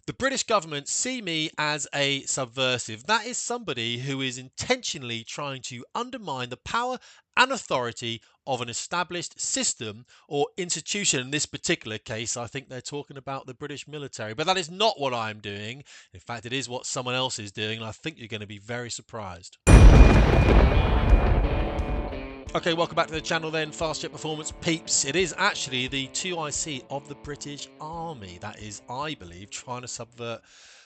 The British government see me as a subversive. That is somebody who is intentionally trying to undermine the power and authority of an established system or institution. In this particular case, I think they're talking about the British military, but that is not what I'm doing. In fact, it is what someone else is doing, and I think you're going to be very surprised. Okay, welcome back to the channel then, Fast Jet Performance peeps. It is actually the 2IC of the British Army that is, I believe, trying to subvert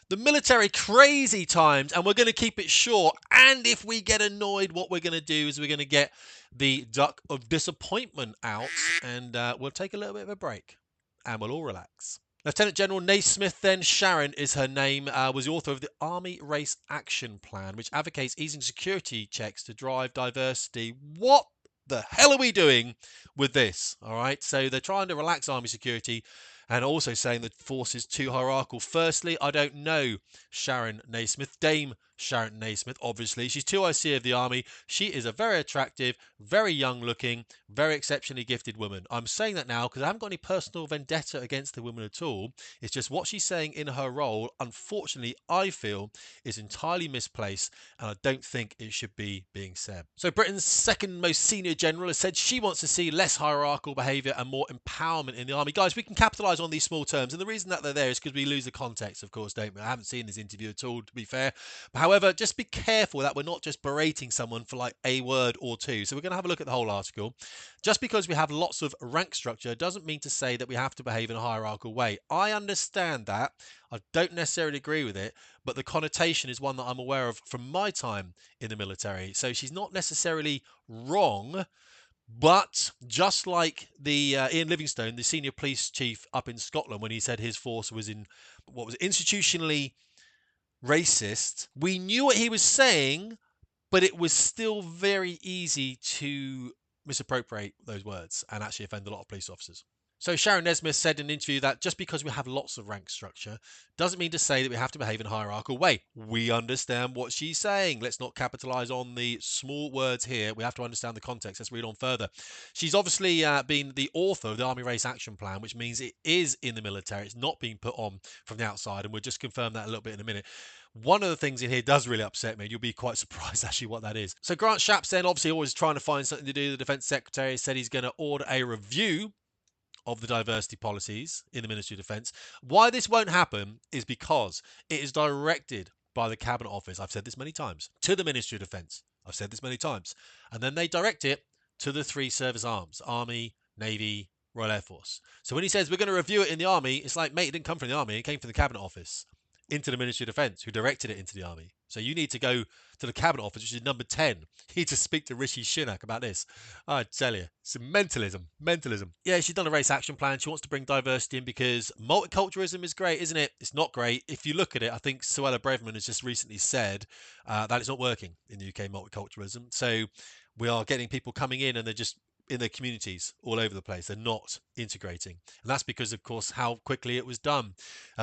the military. Crazy times, and we're going to keep it short. And if we get annoyed, what we're going to do is we're going to get the duck of disappointment out, and we'll take a little bit of a break, and we'll all relax. Lieutenant General Naismith, then Sharon is her name, was the author of the Army Race Action Plan, which advocates easing security checks to drive diversity. What the hell are we doing with this? All right, so they're trying to relax Army security and also saying the force is too hierarchical. Firstly, I don't know Sharon Naismith, Dame Sharon Naismith, obviously. She's 2IC of the Army. She is a very attractive, very young looking, very exceptionally gifted woman. I'm saying that now because I haven't got any personal vendetta against the woman at all. It's just what she's saying in her role, unfortunately, I feel is entirely misplaced, and I don't think it should be being said. So Britain's second most senior general has said she wants to see less hierarchical behaviour and more empowerment in the army. Guys, we can capitalise on these small terms, and the reason that they're there is because we lose the context, of course, don't we? I haven't seen this interview at all, to be fair. However, just be careful that we're not just berating someone for like a word or two. So we're going to have a look at the whole article. Just because we have lots of rank structure doesn't mean to say that we have to behave in a hierarchical way. I understand that. I don't necessarily agree with it, but the connotation is one that I'm aware of from my time in the military. So she's not necessarily wrong, but just like the Ian Livingstone, the senior police chief up in Scotland, when he said his force was in what was institutionally racist, we knew what he was saying, but it was still very easy to misappropriate those words and actually offend a lot of police officers. So Sharon Naismith said in an interview that just because we have lots of rank structure doesn't mean to say that we have to behave in a hierarchical way. We understand what she's saying. Let's not capitalize on the small words here. We have to understand the context. Let's read on further. She's obviously been the author of the Army Race Action Plan, which means it is in the military. It's not being put on from the outside, and we'll just confirm that a little bit in a minute. One of the things in here does really upset me. You'll be quite surprised actually what that is. So Grant Shapps then obviously always trying to find something to do. The Defence Secretary said he's going to order a review of the diversity policies in the Ministry of Defence. Why this won't happen is because it is directed by the Cabinet Office. I've said this many times. To the Ministry of Defence. I've said this many times. And then they direct it to the three service arms: Army, Navy, Royal Air Force. So when he says we're going to review it in the Army, it's like, mate, it didn't come from the Army. It came from the Cabinet Office into the Ministry of Defence, who directed it into the Army. So you need to go to the Cabinet Office, which is number 10. You need to speak to Rishi Sunak about this. I tell you, it's mentalism. Yeah, she's done a race action plan. She wants to bring diversity in because multiculturalism is great, isn't it? It's not great. If you look at it, I think Suella Braverman has just recently said that it's not working in the UK, multiculturalism. So we are getting people coming in and they're just in their communities all over the place. They're not integrating. And that's because, of course, how quickly it was done.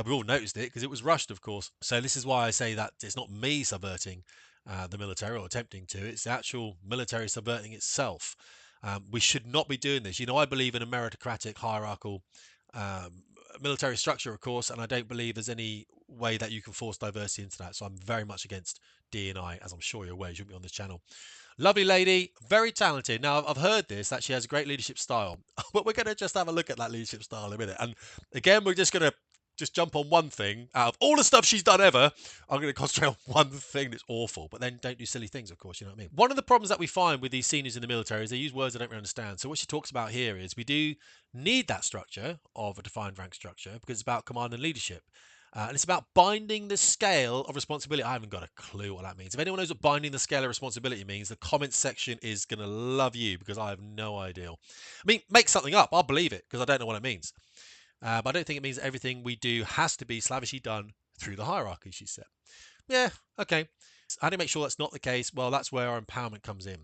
We all noticed it because it was rushed, of course. So this is why I say that it's not me subverting the military or attempting to. It's the actual military subverting itself. We should not be doing this. You know, I believe in a meritocratic, hierarchical military structure, of course, and I don't believe there's any way that you can force diversity into that. So I'm very much against D&I, as I'm sure you're aware. You shouldn't be on this channel. Lovely lady, very talented. Now, I've heard this, that she has a great leadership style, but we're going to just have a look at that leadership style in a minute. And again, we're just going to jump on one thing. Out of all the stuff she's done ever, I'm going to concentrate on one thing that's awful, but then don't do silly things, of course, you know what I mean? One of the problems that we find with these seniors in the military is they use words I don't really understand. So what she talks about here is we do need that structure of a defined rank structure because it's about command and leadership. And it's about binding the scale of responsibility. I haven't got a clue what that means. If anyone knows what binding the scale of responsibility means, the comments section is going to love you because I have no idea. I mean, make something up. I'll believe it because I don't know what it means. But I don't think it means everything we do has to be slavishly done through the hierarchy, she said. Yeah, okay. How do you make sure that's not the case? Well, that's where our empowerment comes in.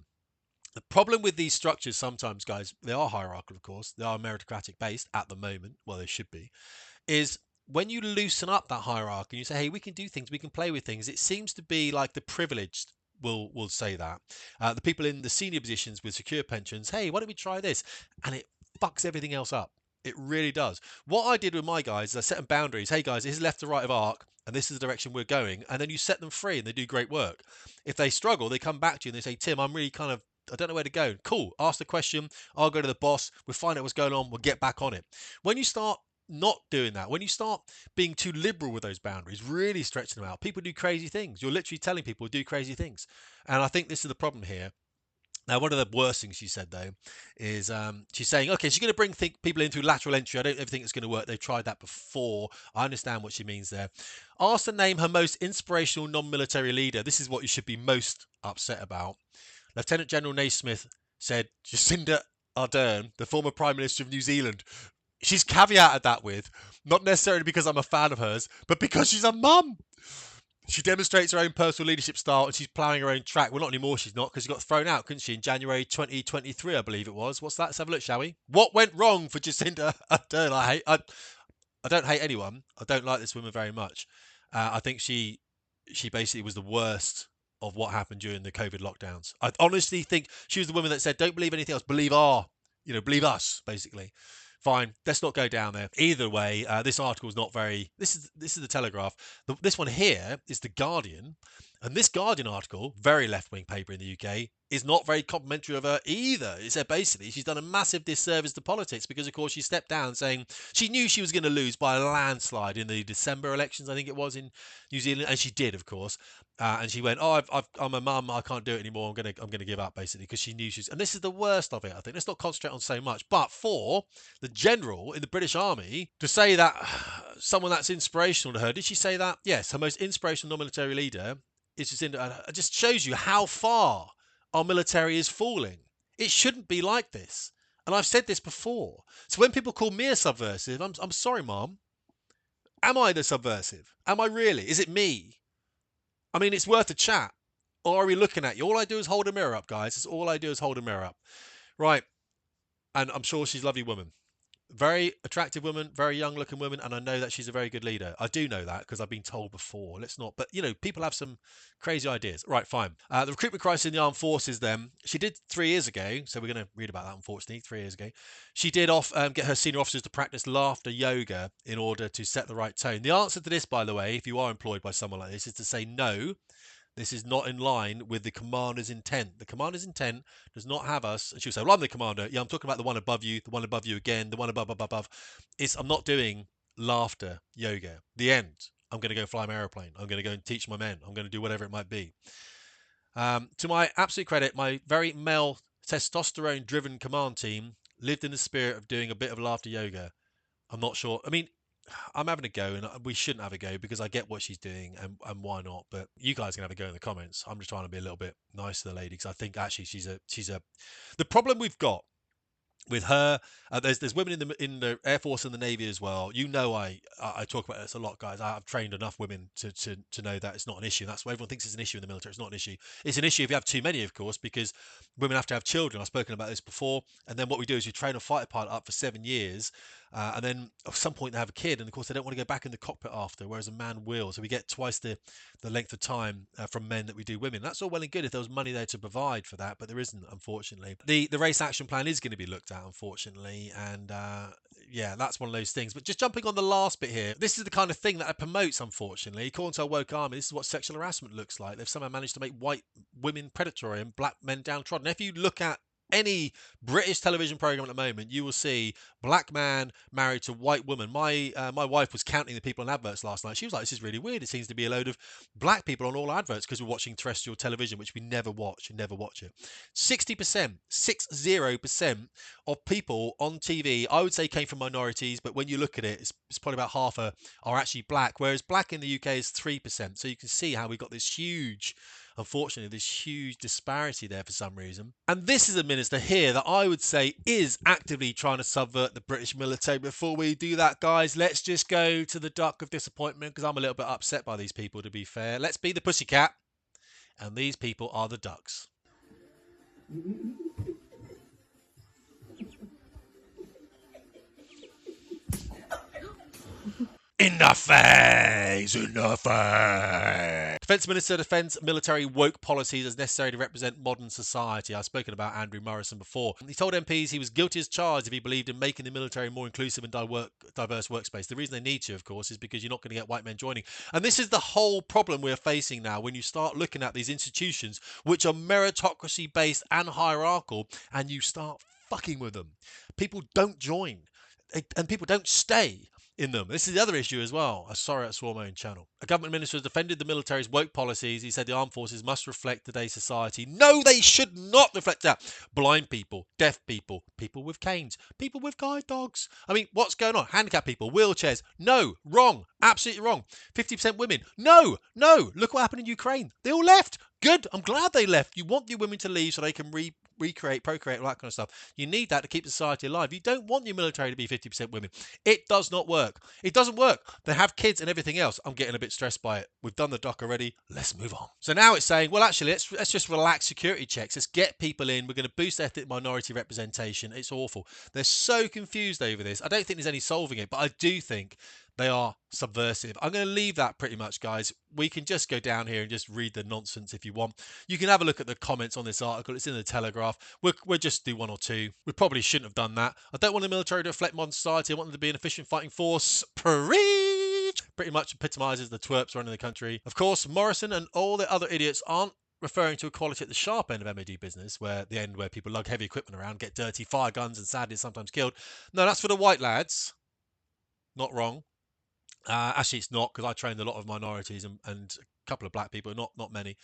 The problem with these structures sometimes, guys, they are hierarchical, of course. They are meritocratic based at the moment. Well, they should be. Is when you loosen up that hierarchy and you say, hey, we can do things, we can play with things, it seems to be like the privileged will say that. The people in the senior positions with secure pensions, hey, why don't we try this? And it fucks everything else up. It really does. What I did with my guys is I set them boundaries. Hey guys, this is left to right of arc, and this is the direction we're going. And then you set them free, and they do great work. If they struggle, they come back to you and they say, Tim, I'm really I don't know where to go. Cool. Ask the question. I'll go to the boss. We'll find out what's going on. We'll get back on it. When you start not doing that, when you start being too liberal with those boundaries, really stretching them out, people do crazy things. You're literally telling people to do crazy things. And I think this is the problem here. Now, one of the worst things she said, though, is she's saying, okay, she's going to bring people in through lateral entry. I don't ever think it's going to work. They've tried that before. I understand what she means there. Asked to name her most inspirational non-military leader. This is what you should be most upset about. Lieutenant General Naismith said Jacinda Ardern, the former Prime Minister of New Zealand. She's caveated that with, not necessarily because I'm a fan of hers, but because she's a mum. She demonstrates her own personal leadership style and she's ploughing her own track. Well, not anymore, she's not, because she got thrown out, couldn't she, in January 2023, I believe it was. What's that? Let's have a look, shall we? What went wrong for Jacinda Ardern? I don't hate anyone. I don't like this woman very much. I think she basically was the worst of what happened during the COVID lockdowns. I honestly think she was the woman that said, don't believe anything else, believe believe us, basically. Fine, let's not go down there. Either way, this article is not very. This is the Telegraph. This one here is the Guardian, and this Guardian article, very left-wing paper in the UK, is not very complimentary of her either. It said basically she's done a massive disservice to politics because, of course, she stepped down saying she knew she was going to lose by a landslide in the December elections, I think it was, in New Zealand, and she did, of course. And she went, "Oh, I'm a mum. I can't do it anymore. I'm gonna give up, basically," because she knew she's. And this is the worst of it, I think. Let's not concentrate on so much. But for the general in the British Army to say that someone that's inspirational to her, did she say that? Yes, her most inspirational non-military leader is Jacinda. It just shows you how far our military is falling. It shouldn't be like this. And I've said this before. So when people call me a subversive, I'm sorry, Mom. Am I the subversive? Am I really? Is it me? I mean, it's worth a chat. Or are we looking at you? All I do is hold a mirror up, guys. It's all I do is hold a mirror up. Right. And I'm sure she's a lovely woman. Very attractive woman, very young looking woman, and I know that she's a very good leader. I do know that because I've been told before. Let's not, but people have some crazy ideas. Right, fine. The recruitment crisis in the armed forces then, she did 3 years ago, so we're going to read about that, unfortunately, 3 years ago. She did get her senior officers to practice laughter yoga in order to set the right tone. The answer to this, by the way, if you are employed by someone like this, is to say no. This is not in line with the commander's intent. The commander's intent does not have us. And she'll say, well, I'm the commander. Yeah, I'm talking about the one above you, the one above you again, the one above. I'm not doing laughter yoga. The end. I'm going to go fly my aeroplane. I'm going to go and teach my men. I'm going to do whatever it might be. To my absolute credit, my very male testosterone-driven command team lived in the spirit of doing a bit of laughter yoga. I'm not sure. I mean, I'm having a go, and we shouldn't have a go because I get what she's doing, and why not? But you guys can have a go in the comments. I'm just trying to be a little bit nice to the lady because I think actually she's a. The problem we've got with her, there's women in the Air Force and the Navy as well. I talk about this a lot, guys. I've trained enough women to know that it's not an issue. That's why everyone thinks it's an issue in the military. It's not an issue. It's an issue if you have too many, of course, because women have to have children. I've spoken about this before. And then what we do is we train a fighter pilot up for 7 years, and then at some point they have a kid, and of course they don't want to go back in the cockpit after, whereas a man will. So we get twice the length of time from men that we do women. That's all well and good if there was money there to provide for that, but there isn't, unfortunately. The race action plan is going to be looked at, unfortunately, and yeah, that's one of those things. But just jumping on the last bit here, this is the kind of thing that it promotes, unfortunately. According to our woke army, this is what sexual harassment looks like. They've somehow managed to make white women predatory and black men downtrodden. If you look at any British television program at the moment, you will see black man married to white woman. My wife was counting the people on adverts last night. She was like, this is really weird. It seems to be a load of black people on all adverts because we're watching terrestrial television, which we never watch. You never watch it. 60%, 60% of people on TV, I would say, came from minorities, but when you look at it, it's probably about half are actually black, whereas black in the UK is 3%. So you can see how we got this huge, unfortunately, this huge disparity there for some reason. And this is a minister here that I would say is actively trying to subvert the British military. Before we do that, guys, let's just go to the duck of disappointment because I'm a little bit upset by these people, to be fair. Let's be the pussycat, and these people are the ducks. In the face! In the face! Defence Minister defends military woke policies as necessary to represent modern society. I've spoken about Andrew Morrison before. He told MPs he was guilty as charged if he believed in making the military a more inclusive and diverse workspace. The reason they need to, of course, is because you're not going to get white men joining. And this is the whole problem we're facing now when you start looking at these institutions which are meritocracy-based and hierarchical, and you start fucking with them. People don't join, and people don't stay in them. This is the other issue as well. I'm sorry I swore my own channel. A government minister has defended the military's woke policies. He said the armed forces must reflect today's society. No, they should not reflect that. Blind people, deaf people, people with canes, people with guide dogs. I mean, what's going on? Handicapped people, wheelchairs. No, wrong. Absolutely wrong. 50% women. No, no. Look what happened in Ukraine. They all left. Good. I'm glad they left. You want the women to leave so they can recreate, procreate, all that kind of stuff. You need that to keep society alive. You don't want your military to be 50% women. It does not work. It doesn't work. They have kids and everything else. I'm getting a bit stressed by it. We've done the doc already. Let's move on. So now it's saying, well, actually, let's just relax security checks. Let's get people in. We're going to boost ethnic minority representation. It's awful. They're so confused over this. I don't think there's any solving it, but I do think they are subversive. I'm going to leave that pretty much, guys. We can just go down here and just read the nonsense if you want. You can have a look at the comments on this article. It's in the Telegraph. We'll just do one or two. We probably shouldn't have done that. I don't want the military to reflect modern society. I want them to be an efficient fighting force. Preach! Pretty much epitomises the twerps running the country. Of course, Morrison and all the other idiots aren't referring to equality at the sharp end of MOD business, where the end where people lug heavy equipment around, get dirty, fire guns, and sadly sometimes killed. No, that's for the white lads. Not wrong. Actually, it's not, because I trained a lot of minorities and a couple of black people, not many.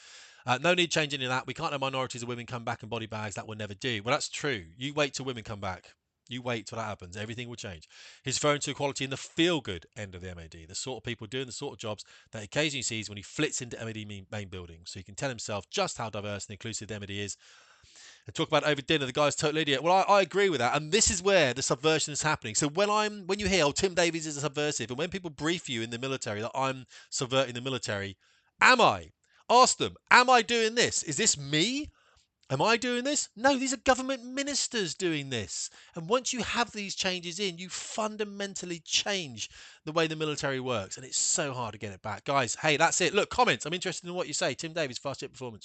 No need to change any of that. We can't have minorities of women come back in body bags. That will never do. Well, that's true. You wait till women come back. You wait till that happens. Everything will change. He's referring to equality in the feel-good end of the MOD, the sort of people doing the sort of jobs that he occasionally sees when he flits into MOD main buildings. So he can tell himself just how diverse and inclusive the MOD is. And talk about over dinner, the guy's totally idiot. Well, I agree with that, and this is where the subversion is happening. So when you hear, oh, Tim Davies is a subversive, and when people brief you in the military that I'm subverting the military, am I? Ask them, am I doing this? Is this me? Am I doing this? No, these are government ministers doing this. And once you have these changes in, you fundamentally change the way the military works, and it's so hard to get it back. Guys, hey, that's it. Look, comments. I'm interested in what you say. Tim Davies, Fast Jet Performance.